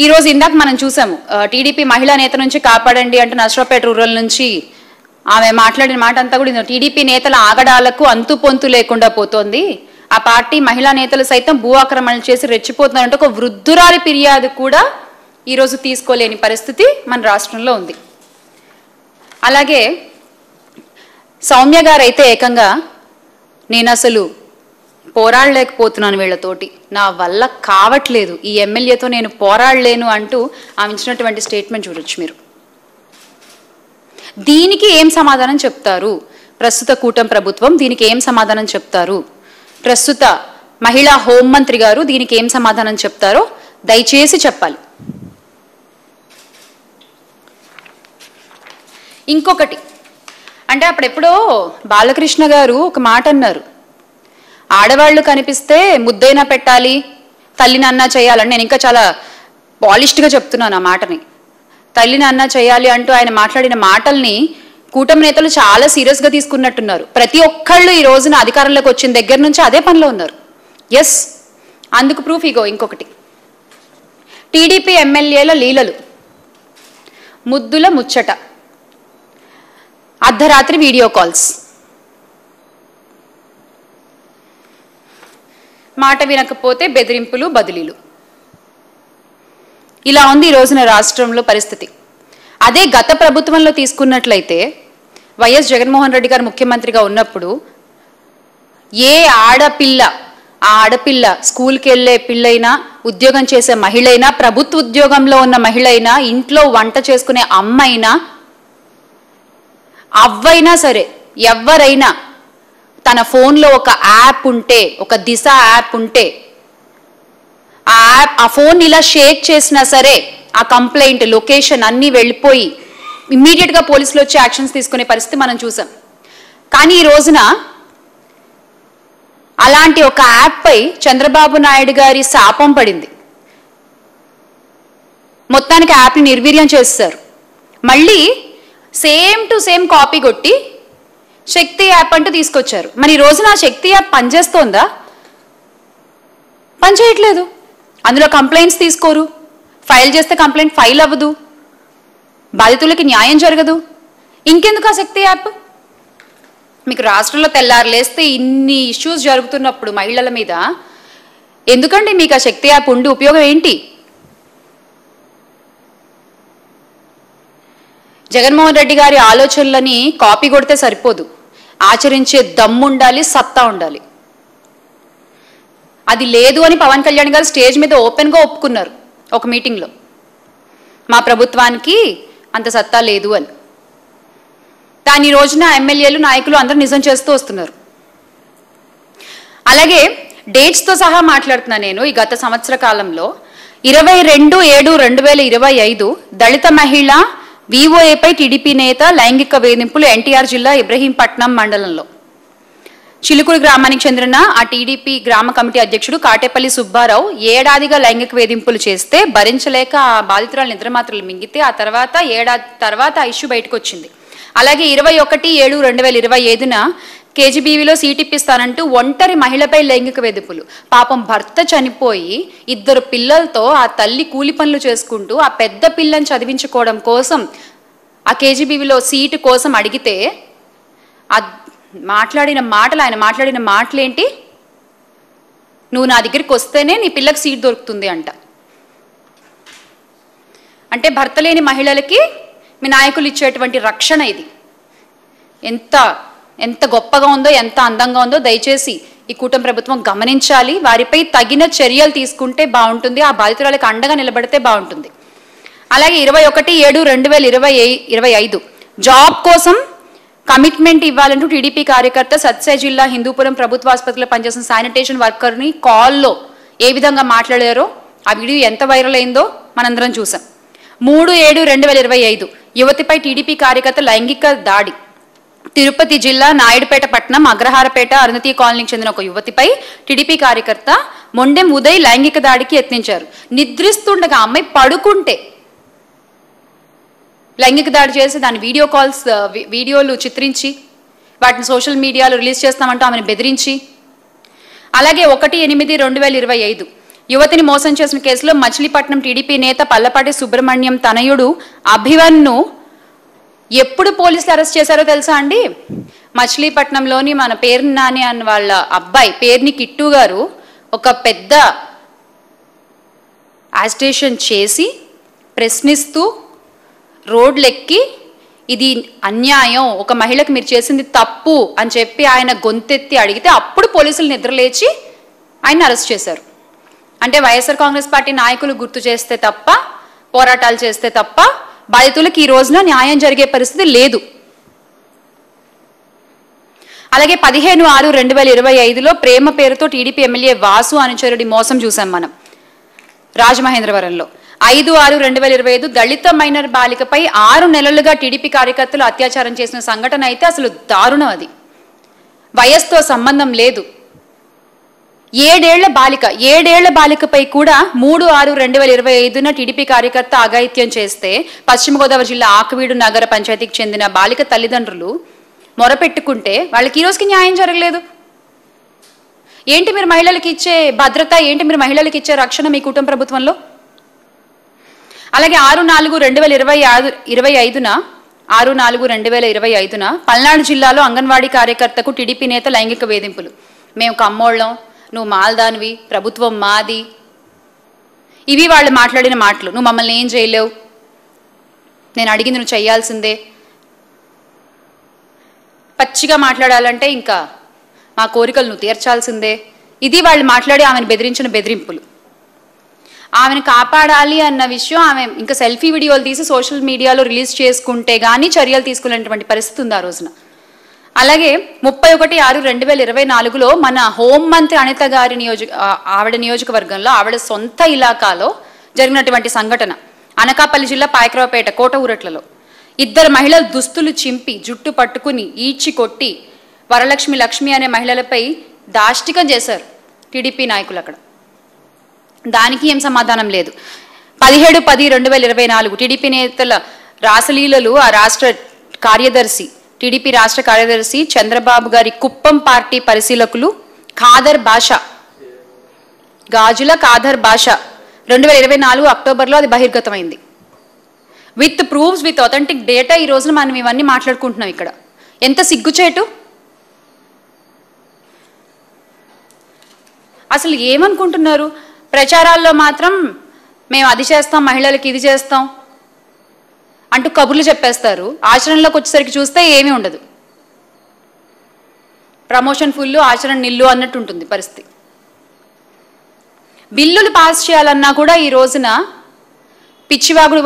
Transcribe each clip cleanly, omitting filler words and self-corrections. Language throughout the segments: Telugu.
ఈరోజు ఇందాక మనం చూసాము టీడీపీ మహిళా నేత నుంచి కాపాడండి అంటే నర్సరావుపేట రూరల్ నుంచి ఆమె మాట్లాడిన మాట అంతా కూడా టీడీపీ నేతల ఆగడాలకు అంతు పొంతు లేకుండా పోతోంది. ఆ పార్టీ మహిళా నేతలు సైతం భూ ఆక్రమణలు చేసి రెచ్చిపోతున్నారంటే ఒక వృద్ధురాలి ఫిర్యాదు కూడా ఈరోజు తీసుకోలేని పరిస్థితి మన రాష్ట్రంలో ఉంది. అలాగే సౌమ్య గారు అయితే ఏకంగా నేను అసలు పోరాడలేకపోతున్నాను వీళ్ళతోటి, నా వల్ల కావట్లేదు, ఈ ఎమ్మెల్యేతో నేను పోరాడలేను అంటూ ఆమె ఇచ్చినటువంటి స్టేట్మెంట్ చూడొచ్చు మీరు. దీనికి ఏం సమాధానం చెప్తారు ప్రస్తుత కూటమి ప్రభుత్వం? దీనికి ఏం సమాధానం చెప్తారు ప్రస్తుత మహిళా హోంమంత్రి గారు? దీనికి ఏం సమాధానం చెప్తారో దయచేసి చెప్పాలి. ఇంకొకటి అంటే అప్పుడెప్పుడో బాలకృష్ణ గారు ఒక మాట అన్నారు, ఆడవాళ్ళు కనిపిస్తే ముద్దైనా పెట్టాలి, తల్లిని అన్నా చేయాలని. నేను ఇంకా చాలా పాలిష్డ్గా చెప్తున్నాను ఆ మాటని. తల్లిని అన్నా చేయాలి అంటూ ఆయన మాట్లాడిన మాటల్ని కూటమి నేతలు చాలా సీరియస్గా తీసుకున్నట్టున్నారు. ప్రతి ఒక్కళ్ళు ఈ రోజున అధికారంలోకి వచ్చిన దగ్గర నుంచి అదే పనిలో ఉన్నారు. ఎస్, అందుకు ప్రూఫ్ ఇగో ఇంకొకటి, టీడీపీ ఎమ్మెల్యేల లీలలు, ముద్దుల ముచ్చట, అర్ధరాత్రి వీడియో కాల్స్, మాట వినకపోతే బెదిరింపులు బదిలీలు. ఇలా ఉంది ఈ రోజున రాష్ట్రంలో పరిస్థితి. అదే గత ప్రభుత్వంలో తీసుకున్నట్లయితే వైఎస్ జగన్మోహన్ రెడ్డి గారు ముఖ్యమంత్రిగా ఉన్నప్పుడు ఏ ఆడపిల్ల, ఆ ఆడపిల్ల స్కూల్కి వెళ్ళే పిల్లైనా, ఉద్యోగం చేసే మహిళైనా, ప్రభుత్వ ఉద్యోగంలో ఉన్న మహిళైనా, ఇంట్లో వంట చేసుకునే అమ్మైనా, అవ్వైనా సరే ఎవరైనా తన ఫోన్లో ఒక యాప్ ఉంటే, ఒక దిశ యాప్ ఉంటే, ఆ ఫోన్ ఇలా షేక్ చేసినా సరే ఆ కంప్లైంట్ లొకేషన్ అన్నీ వెళ్ళిపోయి ఇమ్మీడియట్గా పోలీసులు వచ్చి యాక్షన్స్ తీసుకునే పరిస్థితి మనం చూసాం. కానీ ఈ రోజున అలాంటి ఒక యాప్పై చంద్రబాబు నాయుడు గారి శాపం పడింది. మొత్తానికి యాప్ని నిర్వీర్యం చేస్తారు. మళ్ళీ సేమ్ టు సేమ్ కాపీ కొట్టి శక్తి యాప్ అంటూ తీసుకొచ్చారు. మరి ఈ రోజున ఆ శక్తి యాప్ పనిచేస్తోందా? పనిచేయట్లేదు. అందులో కంప్లైంట్స్ తీసుకోరు, ఫైల్ చేస్తే కంప్లైంట్ ఫైల్ అవ్వదు, బాధితులకి న్యాయం జరగదు. ఇంకెందుకు ఆ శక్తి యాప్? మీకు రాష్ట్రంలో తెల్లారు లేస్తే ఇన్ని ఇష్యూస్ జరుగుతున్నప్పుడు మహిళల మీద ఎందుకండి మీకు ఆ శక్తి యాప్ ఉండి ఉపయోగం ఏంటి? జగన్మోహన్ రెడ్డి గారి ఆలోచనలని కాపీ కొడితే సరిపోదు, ఆచరించే దమ్ము ఉండాలి, సత్తా ఉండాలి. అది లేదు అని పవన్ కళ్యాణ్ గారు స్టేజ్ మీద ఓపెన్గా ఒప్పుకున్నారు ఒక మీటింగ్లో, మా ప్రభుత్వానికి అంత సత్తా లేదు అని. దాని రోజున ఎమ్మెల్యేలు, నాయకులు అందరూ నిజం చేస్తూ వస్తున్నారు. అలాగే డేట్స్తో సహా మాట్లాడుతున్నా నేను. ఈ గత సంవత్సర కాలంలో 22/7/2025 దళిత మహిళ విఓఏపై టీడీపీ నేత లైంగిక వేధింపులు ఎన్టీఆర్ జిల్లా ఇబ్రహీంపట్నం మండలంలో చిలుకూరు గ్రామానికి చెందిన ఆ టీడీపీ గ్రామ కమిటీ అధ్యక్షుడు కాటేపల్లి సుబ్బారావు ఏడాదిగా లైంగిక వేధింపులు చేస్తే భరించలేక ఆ బాధితురాలు నిద్రమాత్రలు మింగితే ఆ తర్వాత ఏడాది తర్వాత ఆ ఇష్యూ బయటకు వచ్చింది. అలాగే 21/7/2025న కేజీబీవీలో సీట్ ఇప్పిస్తానంటూ ఒంటరి మహిళపై లైంగిక వేధింపులు. పాపం భర్త చనిపోయి 2 పిల్లలతో ఆ తల్లి కూలి పనులు చేసుకుంటూ ఆ పెద్ద పిల్లని చదివించుకోవడం కోసం ఆ కేజీబీవీలో సీటు కోసం అడిగితే ఆయన మాట్లాడిన మాటలేంటి? నువ్వు నా దగ్గరికి వస్తేనే నీ పిల్లకి సీట్ దొరుకుతుంది అంట. అంటే భర్త లేని మహిళలకి మీ నాయకులు ఇచ్చేటువంటి రక్షణ ఇది. ఎంత గొప్పగా ఉందో, ఎంత అందంగా ఉందో దయచేసి ఈ కూటమి ప్రభుత్వం గమనించాలి. వారిపై తగిన చర్యలు తీసుకుంటే బాగుంటుంది, ఆ బాధితురాలకు అండగా నిలబడితే బాగుంటుంది. అలాగే 21/7/2025 జాబ్ కోసం కమిట్మెంట్ ఇవ్వాలంటూ టీడీపీ కార్యకర్త సత్సాయి జిల్లా హిందూపురం ప్రభుత్వ ఆసుపత్రిలో పనిచేసిన శానిటేషన్ వర్కర్ని కాల్లో ఏ విధంగా మాట్లాడారో ఆ వీడియో ఎంత వైరల్ అయిందో మనందరం చూసాం. 3/7/2025 యువతిపై టీడీపీ కార్యకర్త లైంగిక దాడి. తిరుపతి జిల్లా నాయుడుపేట పట్టణం అగ్రహారపేట అరుణతి కాలనీకి చెందిన ఒక యువతిపై టీడీపీ కార్యకర్త మొండెం ఉదయ్ లైంగిక దాడికి యత్నించారు. నిద్రిస్తుండగా అమ్మాయి పడుకుంటే లైంగిక దాడి చేసి దాని వీడియోలు చిత్రించి వాటిని సోషల్ మీడియాలో రిలీజ్ చేస్తామంటూ ఆమెను బెదిరించి, అలాగే 1/8/2025 యువతిని మోసం చేసిన కేసులో మచిలీపట్నం టీడీపీ నేత పల్లపాటి సుబ్రహ్మణ్యం తనయుడు అభివన్ను ఎప్పుడు పోలీసులు అరెస్ట్ చేశారో తెలుసా అండి? మచిలీపట్నంలోని మన పేర్ని నాని అన్న వాళ్ళ అబ్బాయి పేర్ని కిట్టు గారు ఒక పెద్ద యాజిటేషన్ చేసి ప్రశ్నిస్తూ రోడ్లెక్కి ఇది అన్యాయం, ఒక మహిళకు మీరు చేసింది తప్పు అని చెప్పి ఆయన గొంతెత్తి అడిగితే అప్పుడు పోలీసులు నిద్రలేచి ఆయన అరెస్ట్ చేశారు. అంటే వైఎస్ఆర్ కాంగ్రెస్ పార్టీ నాయకులు గుర్తు చేస్తే తప్ప, పోరాటాలు చేస్తే తప్ప బాధితులకు ఈ రోజున న్యాయం జరిగే పరిస్థితి లేదు. అలాగే 15/6/2025లో ప్రేమ పేరుతో టీడీపీ ఎమ్మెల్యే వాసు అనుచరుడి మోసం చూసాం మనం రాజమహేంద్రవరంలో. 5/6/2025 దళిత మైనర్ బాలికపై 6 నెలలుగా టీడీపీ కార్యకర్తలు అత్యాచారం చేసిన సంఘటన అయితే అసలు దారుణం. అది వయస్సుతో సంబంధం లేదు. 7 ఏళ్ల బాలికపై కూడా 3/6/2025న టీడీపీ కార్యకర్త అఘాయిత్యం చేస్తే పశ్చిమ గోదావరి జిల్లా ఆకువీడు నగర పంచాయతీకి చెందిన బాలిక తల్లిదండ్రులు మొరపెట్టుకుంటే వాళ్ళకి ఈ రోజుకి న్యాయం జరగలేదు. ఏంటి మీరు మహిళలకు ఇచ్చే భద్రత, ఏంటి మీరు మహిళలకు ఇచ్చే రక్షణ మీ కుటుంబ ప్రభుత్వంలో? అలాగే 6/4/2025న పల్నాడు జిల్లాలో అంగన్వాడీ కార్యకర్తకు టీడీపీ నేత లైంగిక వేధింపులు. మేము కమ్మోళ్ళం, నువ్వు మాల్దానివి, ప్రభుత్వం మాది, ఇవి వాళ్ళు మాట్లాడిన మాటలు. నువ్వు మమ్మల్ని ఏం చేయలేవు, నేను అడిగింది నువ్వు చేయాల్సిందే. పచ్చిగా మాట్లాడాలంటే ఇంకా మా కోరికలు నువ్వు తీర్చాల్సిందే. ఇది వాళ్ళు మాట్లాడి ఆమెను బెదిరించిన బెదిరింపులు. ఆమెను కాపాడాలి అన్న విషయం ఆమె ఇంకా సెల్ఫీ వీడియోలు తీసి సోషల్ మీడియాలో రిలీజ్ చేసుకుంటే కానీ చర్యలు తీసుకునేటువంటి పరిస్థితి ఉంది ఆ రోజున. అలాగే 31/6/2024లో మన హోంమంత్రి అనిత గారి ఆవిడ నియోజకవర్గంలో ఆవిడ సొంత ఇలాకాలో జరిగినటువంటి సంఘటన అనకాపల్లి జిల్లా పాయకరావుపేట కోట ఊరట్లలో 2 మహిళలు దుస్తులు చింపి జుట్టు పట్టుకుని ఈడ్చి కొట్టి వరలక్ష్మి లక్ష్మి అనే మహిళలపై దాష్టికం చేశారు టీడీపీ నాయకులు. అక్కడ దానికి ఏం సమాధానం లేదు. 17/10/2024 టీడీపీ నేతల రాసలీలలు ఆ రాష్ట్ర కార్యదర్శి టీడీపీ రాష్ట్ర కార్యదర్శి చంద్రబాబు గారి కుప్పం పార్టీ పరిశీలకులు గాజుల ఖాదర్ బాషా 2024 అక్టోబర్లో అది బహిర్గతమైంది. With proofs, with authentic data ఈ రోజున మనం ఇవన్నీ మాట్లాడుకుంటున్నాం. ఇక్కడ ఎంత సిగ్గుచేటు! అసలు ఏమనుకుంటున్నారు? ప్రచారాల్లో మాత్రం మేము అది చేస్తాం, మహిళలకి ఇది చేస్తాం అంటూ కబుర్లు చెప్పేస్తారు. ఆచరణలోకి వచ్చేసరికి చూస్తే ఏమీ ఉండదు. ప్రమోషన్ ఫుల్లు, ఆచరణ నిల్లు అన్నట్టు ఉంటుంది పరిస్థితి. బిల్లులు పాస్ చేయాలన్నా కూడా ఈ రోజున పిచ్చివాగుడు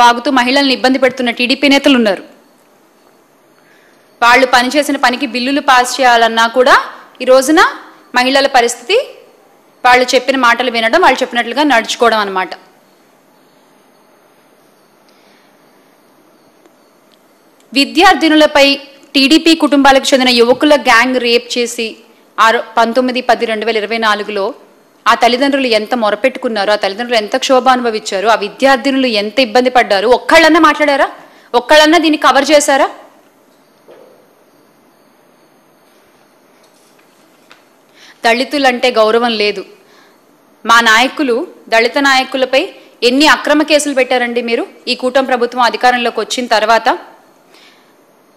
వాగుతూ మహిళల్ని ఇబ్బంది పెడుతున్న టీడీపీ నేతలు ఉన్నారు. వాళ్ళు పనిచేసిన పనికి బిల్లులు పాస్ చేయాలన్నా కూడా ఈ రోజున మహిళల పరిస్థితి వాళ్ళు చెప్పిన మాటలు వినడం, వాళ్ళు చెప్పినట్లుగా నడుచుకోవడం అన్నమాట. విద్యార్థినులపై టీడీపీ కుటుంబాలకు చెందిన యువకుల గ్యాంగ్ రేప్ చేసి 19/10/2024లో ఆ తల్లిదండ్రులు ఎంత మొరపెట్టుకున్నారో, ఆ తల్లిదండ్రులు ఎంత క్షోభ అనుభవించారు, ఆ విద్యార్థినులు ఎంత ఇబ్బంది పడ్డారు, ఒక్కళ్ళన్నా మాట్లాడారా? ఒక్కళ్ళన్నా దీన్ని కవర్ చేశారా? దళితులంటే గౌరవం లేదు. మా నాయకులు దళిత నాయకులపై ఎన్ని అక్రమ కేసులు పెట్టారండి మీరు ఈ కూటమి ప్రభుత్వం అధికారంలోకి వచ్చిన తర్వాత?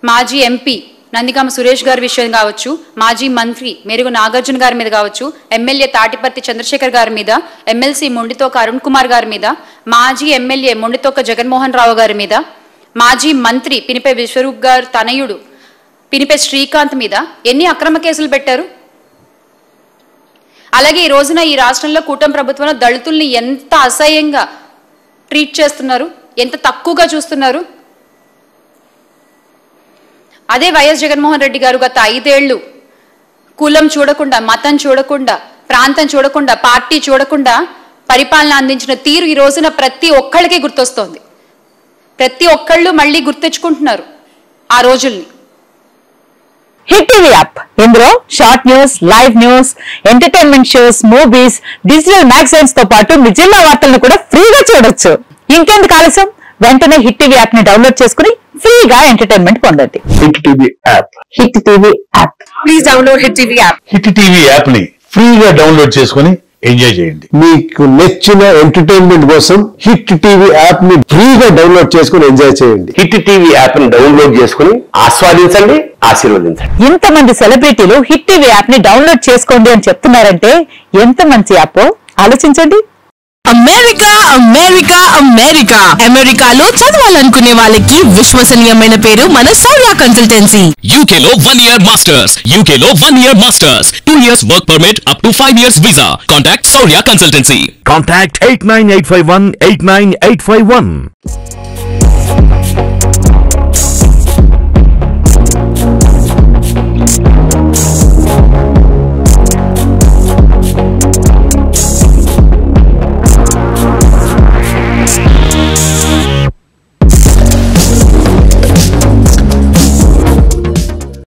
మాజీ ఎంపీ నందిగామ సురేష్ గారి విషయం కావచ్చు, మాజీ మంత్రి మెరుగు నాగార్జున గారి మీద కావచ్చు, ఎమ్మెల్యే తాటిపర్తి చంద్రశేఖర్ గారి మీద, ఎమ్మెల్సీ మొండితోక అరుణ్ కుమార్ గారి మీద, మాజీ ఎమ్మెల్యే మొండితోక జగన్మోహన్ రావు గారి మీద, మాజీ మంత్రి పినిపే విశ్వరూప్ గారు తనయుడు పినిపే శ్రీకాంత్ మీద ఎన్ని అక్రమ కేసులు పెట్టారు? అలాగే ఈ రోజున ఈ రాష్ట్రంలో కూటమి ప్రభుత్వంలో దళితుల్ని ఎంత అసహ్యంగా ట్రీట్ చేస్తున్నారు, ఎంత తక్కువగా చూస్తున్నారు. అదే వైఎస్ జగన్మోహన్ రెడ్డి గారు గత 5 ఏళ్లు కులం చూడకుండా, మతం చూడకుండా, ప్రాంతం చూడకుండా, పార్టీ చూడకుండా పరిపాలన అందించిన తీరు ఈ రోజున ప్రతి ఒక్కళ్ళకి గుర్తొస్తోంది. ప్రతి ఒక్కళ్ళు మళ్ళీ గుర్తెచ్చుకుంటున్నారు ఆ రోజుల్ని. హిట్ టీవీ యాప్, ఇందులో short news, live news, entertainment shows, movies, digital magazines తో పాటు మీ జిల్లా వార్తలను కూడా ఫ్రీగా చూడొచ్చు. ఇంకెందుకు ఆలస్యం, వెంటనే హిట్ టీవీ యాప్ ని డౌన్లోడ్ చేసుకుని ఫ్రీగా ఎంటర్టైన్మెంట్ పొందండి. Hit TV app, hit TV app, please download hit TV app. Hit TV app ని ఫ్రీగా డౌన్లోడ్ చేసుకుని ఎంజాయ్ చేయండి. మీకు నచ్చిన ఎంటర్టైన్మెంట్ కోసం హిట్ టీవీ యాప్ ని ఫ్రీగా డౌన్లోడ్ చేసుకుని ఎంజాయ్ చేయండి. హిట్ టీవీ యాప్ ని డౌన్లోడ్ చేసుకుని ఆస్వాదించండి, ఆశీర్వదించండి. ఇంతమంది సెలబ్రిటీలు హిట్ టీవీ యాప్ ని డౌన్లోడ్ చేసుకోండి అని చెప్తున్నారంటే ఎంత మంచి యాప్ ఆలోచించండి. అమెరికా అమెరికా అమెరికా అమెరికాలో చదవాలనుకునే వాళ్ళకి విశ్వసనీయమైన పేరు మన సౌర్య కన్సల్టెన్సీ. UK లో 1 year masters, UK లో 1 year masters, 2 years work permit up to 5 years visa. Contact Saurya Consultancy. Contact 89851 89851.